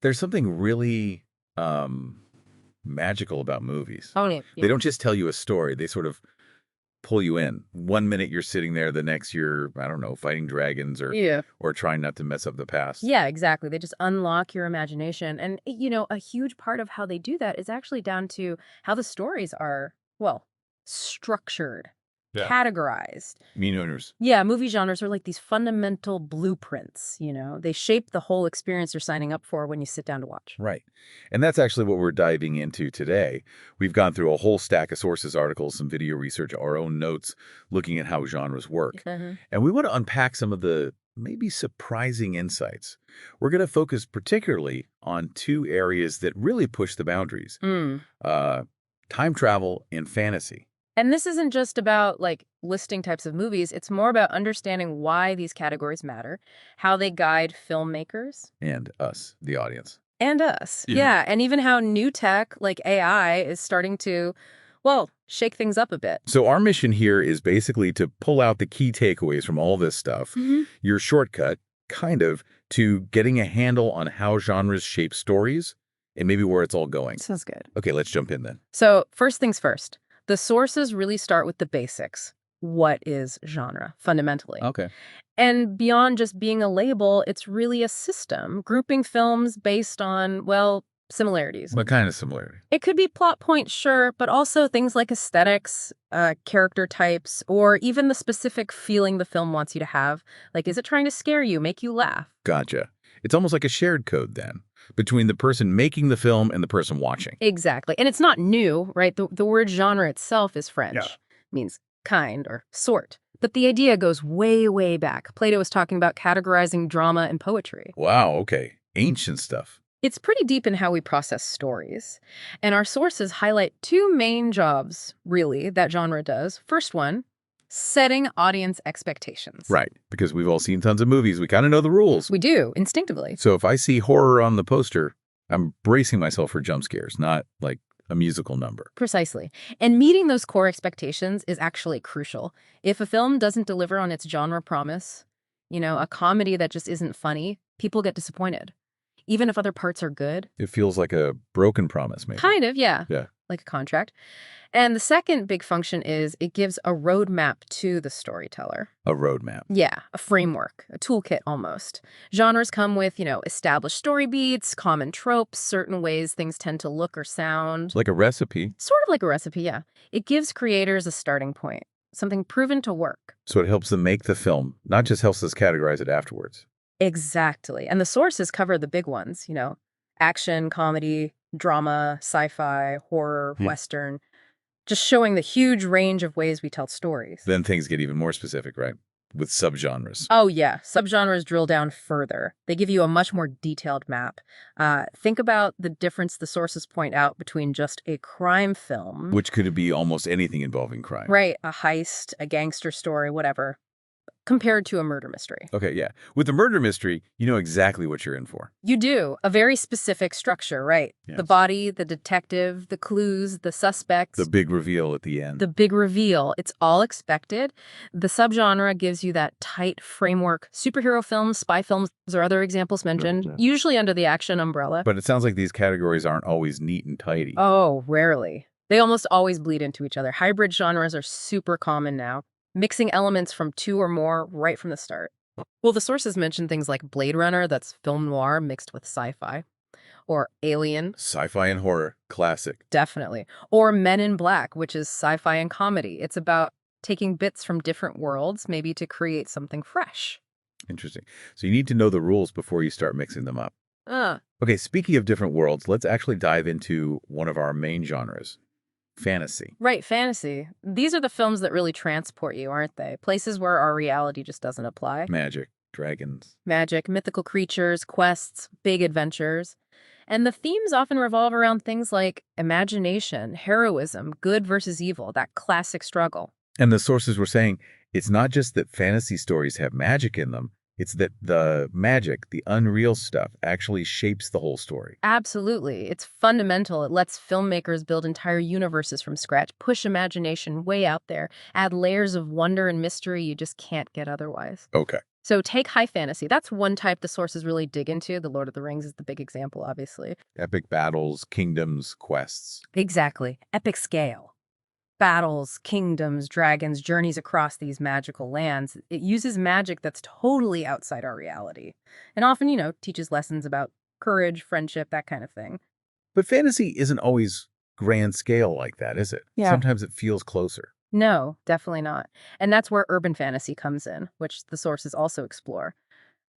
There's something really magical about movies. Oh, yeah. They Yeah. don't just tell you a story, they sort of pull you in. One minute you're sitting there, the next you're, I don't know, fighting dragons Yeah. or trying not to mess up the past. Yeah, exactly. They just unlock your imagination. And, a huge part of how they do that is actually down to how the stories are, well, structured, Yeah. categorized. Mean owners. Yeah, movie genres are like these fundamental blueprints, They shape the whole experience you're signing up for when you sit down to watch. Right. And that's actually what we're diving into today. We've gone through a whole stack of sources, articles, some video research, our own notes, looking at how genres work. And we want to unpack some of the maybe surprising insights. We're going to focus particularly on two areas that really push the boundaries. Mm. Time travel and fantasy. And this isn't just about like listing types of movies. It's more about understanding why these categories matter, how they guide filmmakers. And us, the audience. And us. Yeah. Yeah. And even how new tech like AI is starting to, well, shake things up a bit. So our mission here is basically to pull out the key takeaways from all this stuff, your shortcut, kind of, to getting a handle on how genres shape stories and maybe where it's all going. Sounds good. Okay, let's jump in then. So first things first, the sources really start with the basics. What is genre, fundamentally? Okay. And beyond just being a label, it's really a system, grouping films based on, well, similarities. What kind of similarity? It could be plot points, sure, but also things like aesthetics, character types, or even the specific feeling the film wants you to have. Like, is it trying to scare you, make you laugh? Gotcha. It's almost like a shared code then, between the person making the film and the person watching. Exactly. And it's not new, right? The word genre itself is French. Yeah. Means kind or sort. But the idea goes way, way back. Plato was talking about categorizing drama and poetry. Wow, okay. Ancient stuff. It's pretty deep in how we process stories. And our sources highlight two main jobs, really, that genre does. First one, setting audience expectations. Right, because we've all seen tons of movies. We kind of know the rules. We do, instinctively. So if I see horror on the poster, I'm bracing myself for jump scares, not like a musical number. Precisely. And meeting those core expectations is actually crucial. If a film doesn't deliver on its genre promise, a comedy that just isn't funny, people get disappointed. Even if other parts are good. It feels like a broken promise, maybe. Kind of, yeah. Yeah. Like a contract. And the second big function is it gives a roadmap to the storyteller. A roadmap. Yeah, a framework, a toolkit almost. Genres come with, established story beats, common tropes, certain ways things tend to look or sound. Like a recipe. Sort of like a recipe, yeah. It gives creators a starting point, something proven to work. So it helps them make the film, not just helps us categorize it afterwards. Exactly. And the sources cover the big ones, action, comedy, drama, sci-fi, horror, Western, just showing the huge range of ways we tell stories. Then things get even more specific, right? With subgenres. Oh, yeah. Subgenres drill down further. They give you a much more detailed map. Think about the difference the sources point out between just a crime film. Which could be almost anything involving crime. Right. A heist, a gangster story, whatever. Compared to a murder mystery. Okay, yeah. With the murder mystery, you know exactly what you're in for. You do. A very specific structure, right? Yes. The body, the detective, the clues, the suspects. The big reveal at the end. The big reveal. It's all expected. The subgenre gives you that tight framework. Superhero films, spy films are other examples mentioned, usually under the action umbrella. But it sounds like these categories aren't always neat and tidy. Oh, rarely. They almost always bleed into each other. Hybrid genres are super common now, mixing elements from two or more right from the start. Well, the sources mention things like Blade Runner, that's film noir mixed with sci-fi, or Alien. Sci-fi and horror, classic. Definitely. Or Men in Black, which is sci-fi and comedy. It's about taking bits from different worlds, maybe to create something fresh. Interesting. So you need to know the rules before you start mixing them up. Okay, speaking of different worlds, let's actually dive into one of our main genres. Fantasy. Right, fantasy. These are the films that really transport you, aren't they? Places where our reality just doesn't apply. Magic, dragons. Magic, mythical creatures, quests, big adventures. And the themes often revolve around things like imagination, heroism, good versus evil, that classic struggle. And the sources were saying it's not just that fantasy stories have magic in them, it's that the magic, the unreal stuff, actually shapes the whole story. Absolutely. It's fundamental. It lets filmmakers build entire universes from scratch, push imagination way out there, add layers of wonder and mystery you just can't get otherwise. Okay. So take high fantasy. That's one type the sources really dig into. The Lord of the Rings is the big example, obviously. Epic battles, kingdoms, quests. Exactly. Epic scale. Battles, kingdoms, dragons, journeys across these magical lands. It uses magic that's totally outside our reality. And often, teaches lessons about courage, friendship, that kind of thing. But fantasy isn't always grand scale like that, is it? Yeah. Sometimes it feels closer. No, definitely not. And that's where urban fantasy comes in, which the sources also explore.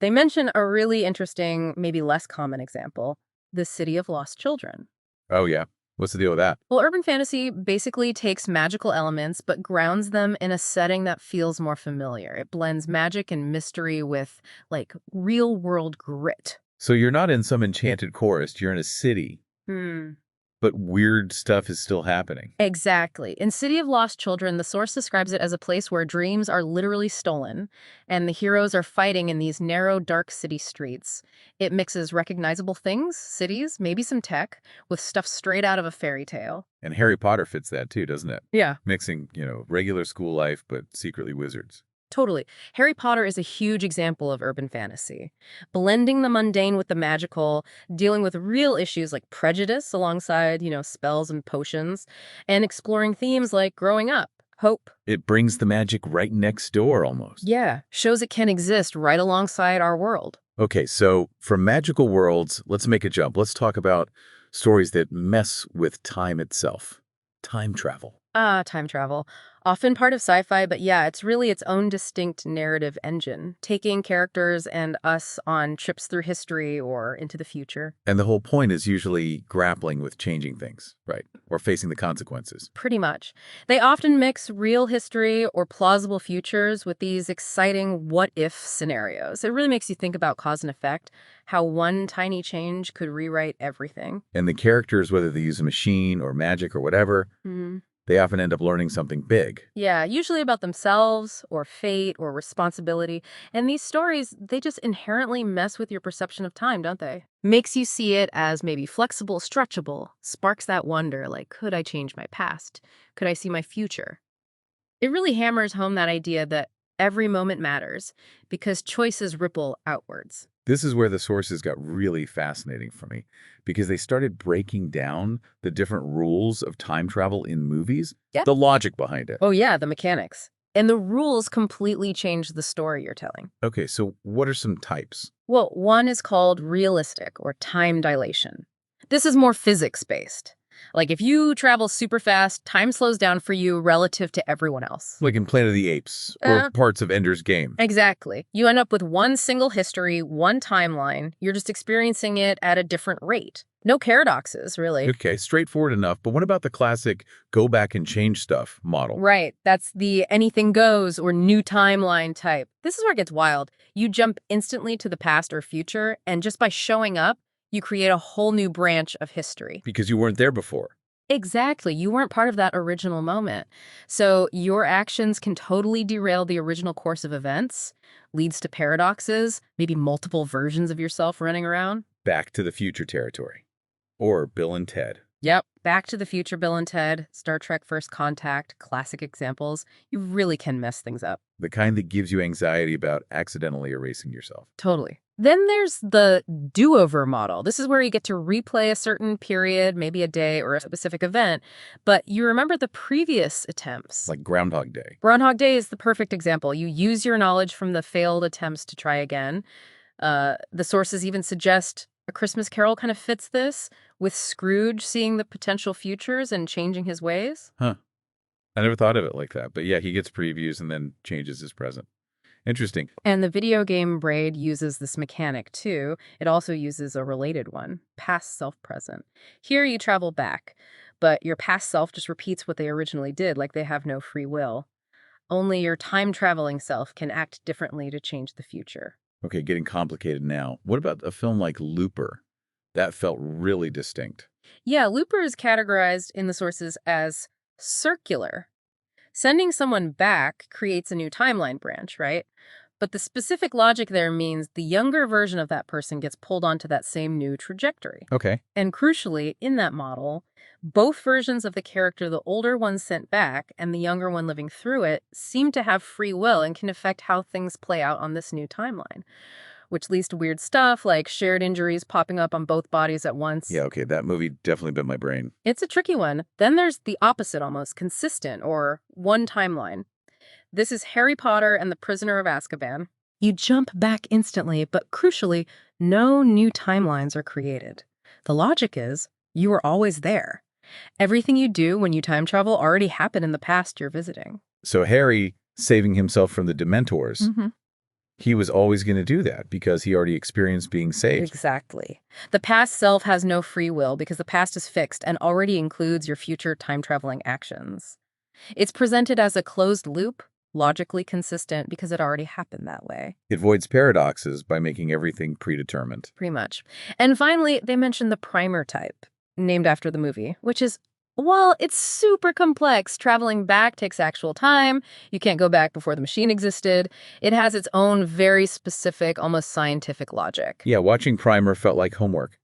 They mention a really interesting, maybe less common example, the City of Lost Children. Oh, yeah. What's the deal with that? Well, urban fantasy basically takes magical elements but grounds them in a setting that feels more familiar. It blends magic and mystery with, like, real-world grit. So you're not in some enchanted forest, you're in a city, Hmm. but weird stuff is still happening. Exactly. In City of Lost Children, the source describes it as a place where dreams are literally stolen, and the heroes are fighting in these narrow, dark city streets. It mixes recognizable things, cities, maybe some tech, with stuff straight out of a fairy tale. And Harry Potter fits that too, doesn't it? Yeah. Mixing, regular school life, but secretly wizards. Totally. Harry Potter is a huge example of urban fantasy. Blending the mundane with the magical, dealing with real issues like prejudice alongside, spells and potions, and exploring themes like growing up, hope. It brings the magic right next door almost. Yeah, shows it can exist right alongside our world. Okay, so from magical worlds, let's make a jump. Let's talk about stories that mess with time itself. Time travel. Time travel. Often part of sci-fi, but yeah, it's really its own distinct narrative engine, taking characters and us on trips through history or into the future. And the whole point is usually grappling with changing things, right? Or facing the consequences. Pretty much. They often mix real history or plausible futures with these exciting what-if scenarios. It really makes you think about cause and effect, how one tiny change could rewrite everything. And the characters, whether they use a machine or magic or whatever, they often end up learning something big. Yeah, usually about themselves or fate or responsibility. And these stories, they just inherently mess with your perception of time, don't they? Makes you see it as maybe flexible, stretchable, sparks that wonder, like, could I change my past? Could I see my future? It really hammers home that idea that every moment matters because choices ripple outwards. This is where the sources got really fascinating for me because they started breaking down the different rules of time travel in movies, Yeah. the logic behind it. Oh, yeah, the mechanics. And the rules completely change the story you're telling. Okay, so what are some types? Well, one is called realistic or time dilation. This is more physics-based. Like if you travel super fast, time slows down for you relative to everyone else. Like in Planet of the Apes or parts of Ender's Game. Exactly. You end up with one single history, one timeline. You're just experiencing it at a different rate. No paradoxes, really. Okay, straightforward enough. But what about the classic go back and change stuff model? Right. That's the anything goes or new timeline type. This is where it gets wild. You jump instantly to the past or future, and just by showing up, you create a whole new branch of history. Because you weren't there before. Exactly. You weren't part of that original moment. So your actions can totally derail the original course of events, leads to paradoxes, maybe multiple versions of yourself running around. Back to the Future territory. Or Bill and Ted. Yep. Back to the Future, Bill and Ted, Star Trek First Contact, classic examples. You really can mess things up. The kind that gives you anxiety about accidentally erasing yourself. Totally. Then there's the do-over model. This is where you get to replay a certain period, maybe a day or a specific event, but you remember the previous attempts. Like Groundhog Day. Groundhog Day is the perfect example. You use your knowledge from the failed attempts to try again. The sources even suggest A Christmas Carol kind of fits this, with Scrooge seeing the potential futures and changing his ways. Huh. I never thought of it like that. But yeah, he gets previews and then changes his present. Interesting. And the video game Braid uses this mechanic too. It also uses a related one, past self-present. Here you travel back, but your past self just repeats what they originally did, like they have no free will. Only your time-traveling self can act differently to change the future. Okay, getting complicated now. What about a film like Looper? That felt really distinct. Yeah, Looper is categorized in the sources as circular. Sending someone back creates a new timeline branch, right? But the specific logic there means the younger version of that person gets pulled onto that same new trajectory. Okay. And crucially, in that model, both versions of the character, the older one sent back and the younger one living through it, seem to have free will and can affect how things play out on this new timeline, which leads to weird stuff like shared injuries popping up on both bodies at once. Yeah, okay, that movie definitely bit my brain. It's a tricky one. Then there's the opposite almost, consistent or one timeline. This is Harry Potter and the Prisoner of Azkaban. You jump back instantly, but crucially, no new timelines are created. The logic is, you were always there. Everything you do when you time travel already happened in the past you're visiting. So Harry, saving himself from the Dementors, he was always going to do that because he already experienced being saved. Exactly. The past self has no free will because the past is fixed and already includes your future time-traveling actions. It's presented as a closed loop, logically consistent because it already happened that way. It avoids paradoxes by making everything predetermined. Pretty much. And finally, they mentioned the primer type, named after the movie, which is, well, it's super complex. Traveling back takes actual time. You can't go back before the machine existed. It has its own very specific, almost scientific logic. Yeah, watching Primer felt like homework.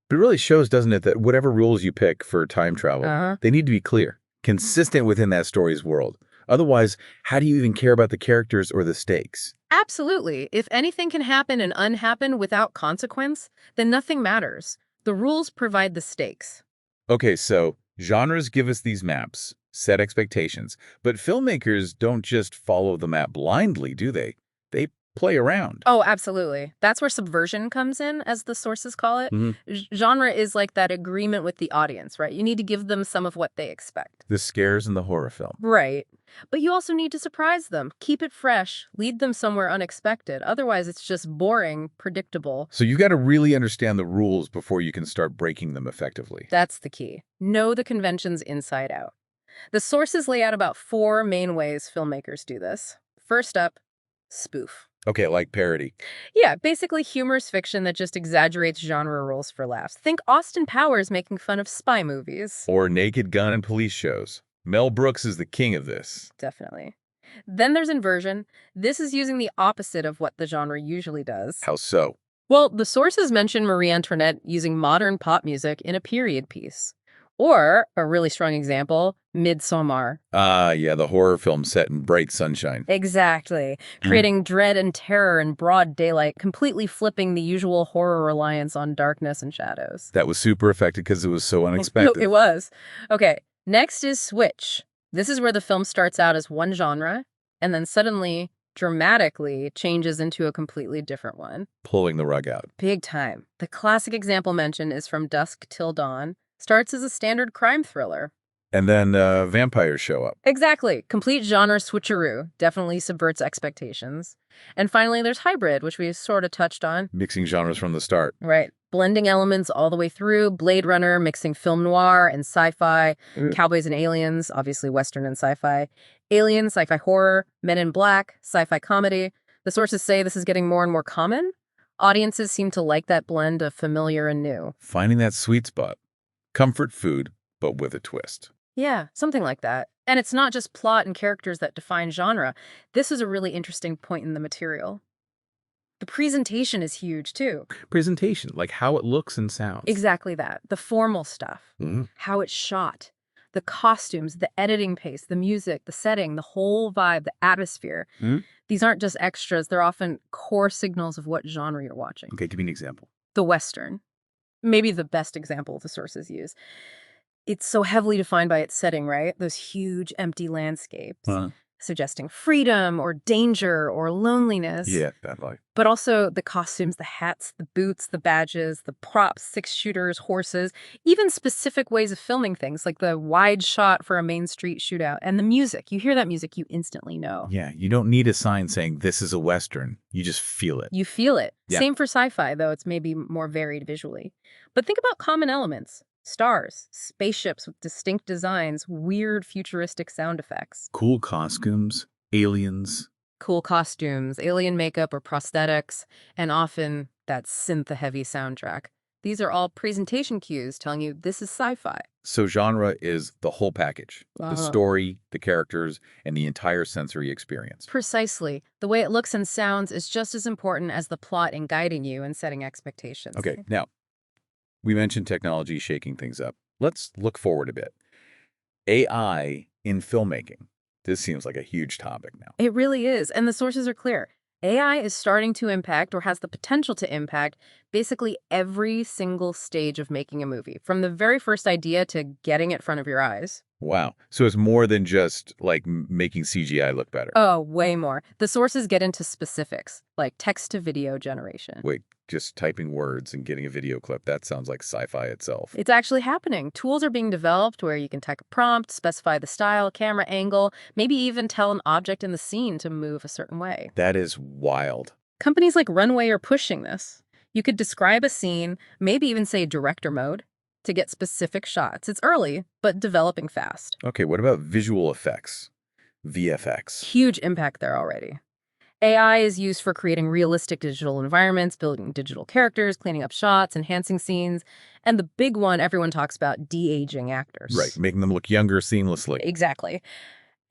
But it really shows, doesn't it, that whatever rules you pick for time travel, they need to be clear, consistent within that story's world. Otherwise, how do you even care about the characters or the stakes? Absolutely. If anything can happen and unhappen without consequence, then nothing matters. The rules provide the stakes. Okay, so genres give us these maps, set expectations, but filmmakers don't just follow the map blindly, do they? They play around. Oh, absolutely. That's where subversion comes in, as the sources call it. Genre is like that agreement with the audience, right? You need to give them some of what they expect. The scares in the horror film. Right. But you also need to surprise them, keep it fresh, lead them somewhere unexpected. Otherwise, it's just boring, predictable. So you've got to really understand the rules before you can start breaking them effectively. That's the key. Know the conventions inside out. The sources lay out about 4 main ways filmmakers do this. First up, spoof. Okay, like parody. Yeah, basically humorous fiction that just exaggerates genre rules for laughs. Think Austin Powers making fun of spy movies. Or Naked Gun and police shows. Mel Brooks is the king of this. Definitely. Then there's inversion. This is using the opposite of what the genre usually does. How so? Well, the sources mention Marie Antoinette using modern pop music in a period piece. Or, a really strong example, Midsommar. Yeah, the horror film set in bright sunshine. Exactly. Creating dread and terror in broad daylight, completely flipping the usual horror reliance on darkness and shadows. That was super effective because it was so unexpected. It was. Okay, next is switch. This is where the film starts out as one genre, and then suddenly, dramatically, changes into a completely different one. Pulling the rug out. Big time. The classic example mentioned is From Dusk Till Dawn. Starts as a standard crime thriller. And then vampires show up. Exactly. Complete genre switcheroo. Definitely subverts expectations. And finally, there's hybrid, which we sort of touched on. Mixing genres from the start. Right. Blending elements all the way through. Blade Runner, mixing film noir and sci-fi. Cowboys and aliens, obviously Western and sci-fi. Alien, sci-fi horror. Men in Black, sci-fi comedy. The sources say this is getting more and more common. Audiences seem to like that blend of familiar and new. Finding that sweet spot. Comfort food, but with a twist. Yeah, something like that. And it's not just plot and characters that define genre. This is a really interesting point in the material. The presentation is huge, too. Presentation, like how it looks and sounds. Exactly that. The formal stuff. How it's shot. The costumes, the editing pace, the music, the setting, the whole vibe, the atmosphere. These aren't just extras. They're often core signals of what genre you're watching. Okay, give me an example. The Western. Maybe the best example the sources use. It's so heavily defined by its setting, right? Those huge empty landscapes, suggesting freedom or danger or loneliness. Yeah, that life. But also the costumes, the hats, the boots, the badges, the props, 6-shooters, horses, even specific ways of filming things, like the wide shot for a main street shootout. And the music. You hear that music, you instantly know. Yeah, you don't need a sign saying this is a Western. You just feel it. You feel it. Yeah. Same for sci-fi, though it's maybe more varied visually. But think about common elements. Stars, spaceships with distinct designs, weird futuristic sound effects. Cool costumes, aliens. Cool costumes, alien makeup or prosthetics, and often that synth-heavy soundtrack. These are all presentation cues telling you this is sci-fi. So genre is the whole package. The Uh-huh. story, the characters, and the entire sensory experience. Precisely. The way it looks and sounds is just as important as the plot in guiding you and setting expectations. Okay, now, we mentioned technology shaking things up. Let's look forward a bit. AI in filmmaking. This seems like a huge topic now. It really is, and the sources are clear. AI is starting to impact, or has the potential to impact, basically every single stage of making a movie, from the very first idea to getting it in front of your eyes. Wow. So it's more than just like making CGI look better. Oh, way more. The sources get into specifics, like text-to-video generation. Wait, just typing words and getting a video clip, that sounds like sci-fi itself. It's actually happening. Tools are being developed where you can type a prompt, specify the style, camera angle, maybe even tell an object in the scene to move a certain way. That is wild. Companies like Runway are pushing this. You could describe a scene, maybe even say director mode, to get specific shots. It's early, but developing fast. Okay, what about visual effects? VFX. Huge impact there already. AI is used for creating realistic digital environments, building digital characters, cleaning up shots, enhancing scenes, and the big one everyone talks about, de-aging actors. Right, making them look younger seamlessly. Exactly.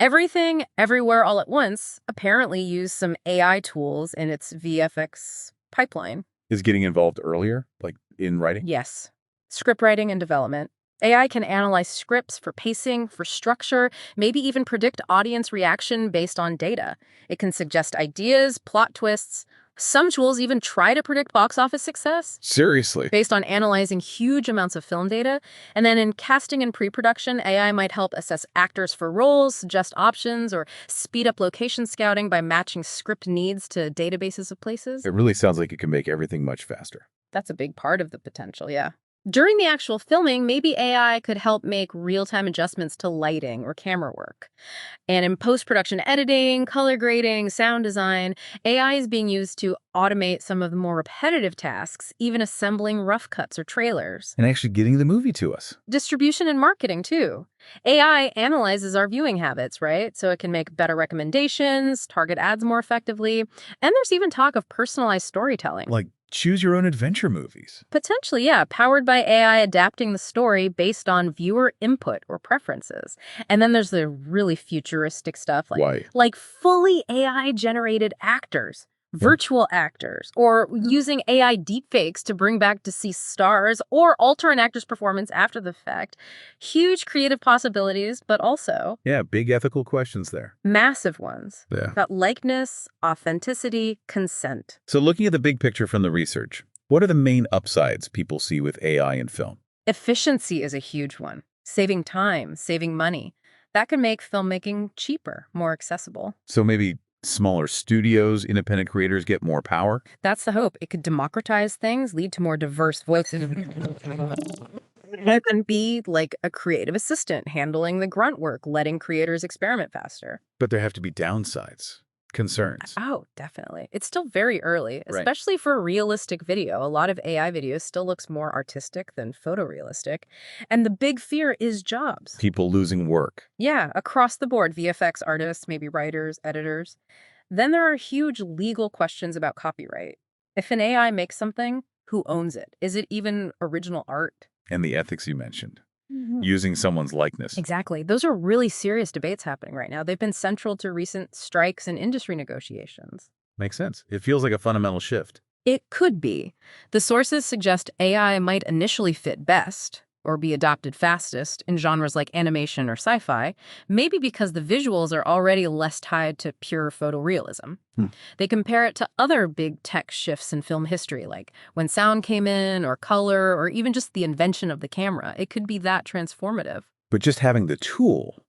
Everything, Everywhere, All at Once apparently used some AI tools in its VFX pipeline. Is getting involved earlier, like in writing? Yes. Script writing and development. AI can analyze scripts for pacing, for structure, maybe even predict audience reaction based on data. It can suggest ideas, plot twists. Some tools even try to predict box office success Seriously? based on analyzing huge amounts of film data. And then in casting and pre-production, AI might help assess actors for roles, suggest options, or speed up location scouting by matching script needs to databases of places. It really sounds like it can make everything much faster. That's a big part of the potential, yeah. During the actual filming, maybe AI could help make real-time adjustments to lighting or camera work. And in post-production editing, color grading, sound design, AI is being used to automate some of the more repetitive tasks, even assembling rough cuts or trailers. And actually getting the movie to us. Distribution and marketing, too. AI analyzes our viewing habits, right? So it can make better recommendations, target ads more effectively, and there's even talk of personalized storytelling. Like choose your own adventure movies. Potentially, yeah, powered by AI adapting the story based on viewer input or preferences. And then there's the really futuristic stuff like fully AI-generated actors, virtual actors, or using AI deepfakes to bring back deceased stars or alter an actor's performance after the fact. Huge creative possibilities, but also Yeah, big ethical questions there. massive ones. Yeah. About likeness, authenticity, consent. So looking at the big picture from the research, what are the main upsides people see with AI in film? Efficiency is a huge one. Saving time, saving money. That can make filmmaking cheaper, more accessible. So maybe smaller studios, independent creators get more power? That's the hope. It could democratize things, lead to more diverse voices. It can be like a creative assistant handling the grunt work, letting creators experiment faster. But there have to be downsides, concerns. Oh, definitely. It's still very early, Right. especially for realistic video. A lot of AI video still looks more artistic than photorealistic. And the big fear is jobs. People losing work. Yeah, across the board, VFX artists, maybe writers, editors. Then there are huge legal questions about copyright. If an AI makes something, who owns it? Is it even original art? And the ethics you mentioned. Using someone's likeness. Exactly. Those are really serious debates happening right now. They've been central to recent strikes and industry negotiations. Makes sense. It feels like a fundamental shift. It could be. The sources suggest AI might initially fit best, or be adopted fastest, in genres like animation or sci-fi, maybe because the visuals are already less tied to pure photorealism. They compare it to other big tech shifts in film history, like when sound came in, or color, or even just the invention of the camera. It could be that transformative. But just having the tool,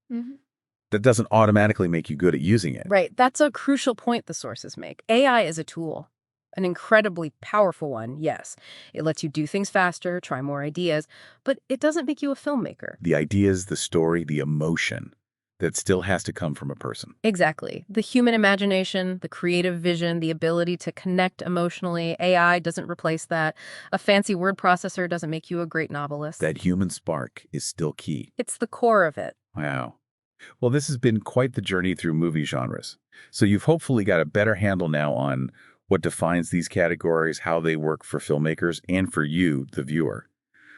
that doesn't automatically make you good at using it. Right. That's a crucial point the sources make. AI is a tool. An incredibly powerful one, yes. It lets you do things faster, try more ideas, but it doesn't make you a filmmaker. The ideas, the story, the emotion that still has to come from a person. Exactly. The human imagination, the creative vision, the ability to connect emotionally, AI doesn't replace that. A fancy word processor doesn't make you a great novelist. That human spark is still key. It's the core of it. Wow. Well, this has been quite the journey through movie genres. So you've hopefully got a better handle now on what defines these categories, how they work for filmmakers, and for you, the viewer.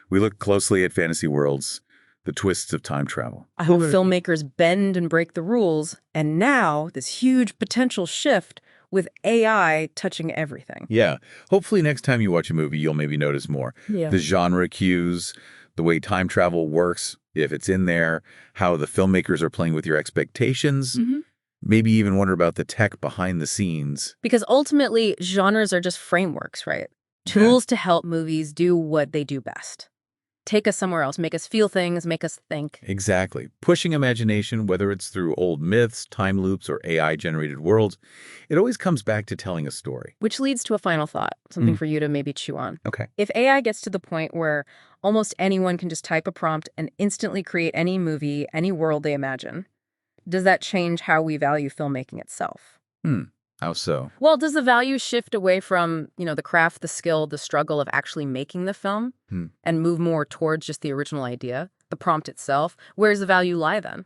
We looked closely at fantasy worlds, the twists of time travel. I hope filmmakers bend and break the rules, and now this huge potential shift with AI touching everything. Yeah. Hopefully next time you watch a movie, you'll maybe notice more. Yeah. The genre cues, the way time travel works, if it's in there, how the filmmakers are playing with your expectations. Maybe even wonder about the tech behind the scenes. Because ultimately, genres are just frameworks, right? Tools to help movies do what they do best. Take us somewhere else, make us feel things, make us think. Exactly. Pushing imagination, whether it's through old myths, time loops, or AI-generated worlds, it always comes back to telling a story. Which leads to a final thought, something for you to maybe chew on. Okay. If AI gets to the point where almost anyone can just type a prompt and instantly create any movie, any world they imagine, does that change how we value filmmaking itself? How so? Well, does the value shift away from, the craft, the skill, the struggle of actually making the film and move more towards just the original idea, the prompt itself? Where does the value lie then?